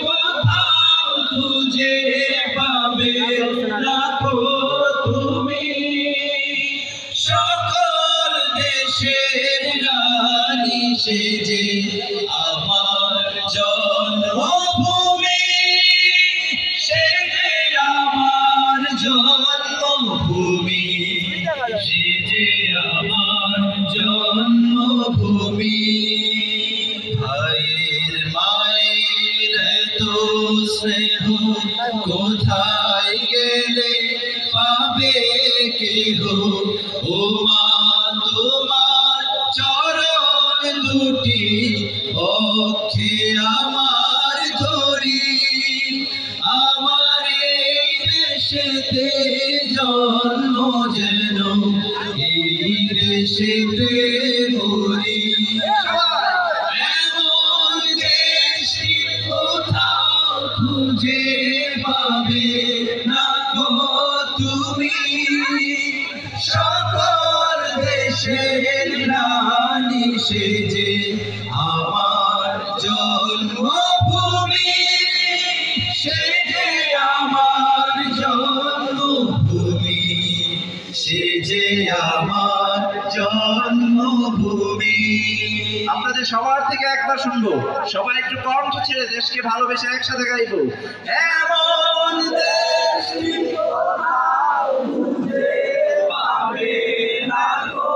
কোথাও খুঁজে পাবে রাখো তুমি সকল দেশের রানী সেজে আমার জন্মভূমি সেজে আমার জন্মভূমি সেজে আমার জন্মভূমি ভাইয়ের মায়ের তো স্নেহ কোথায় গেলে পাবে কেহ ও মা তোমার চরণ দুটি পক্ষে আমার ধরি আমার এই দেশেতে জন্ম যেন এই দেশেতে মরি এমন দেশটি কোথাও খুঁজে পাবে না গো তুমি সকল দেশের রানী সেজে আমার জন্মভূমি সেজে আমার জন্মভূমি সেজে আমার জন্মভূমি। আপনাদের সবার থেকে একবার শুনবো, সবাই একটু কণ্ঠ ছেড়ে দেশকে ভালোবেসে একসাথে গাইবো। এমন দেশটি কোথাও খুঁজে পাবে না গো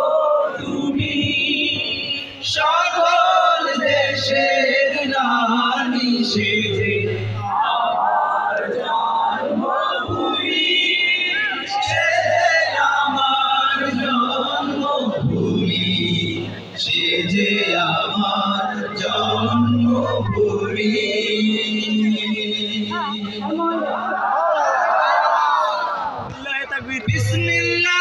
তুমি সকল দেশের রানী সেজে আমার জন্মভূমি সেজে আমার জন্মভূমি সেজে আমার জন্মভূমি। বিসমিল্লাহ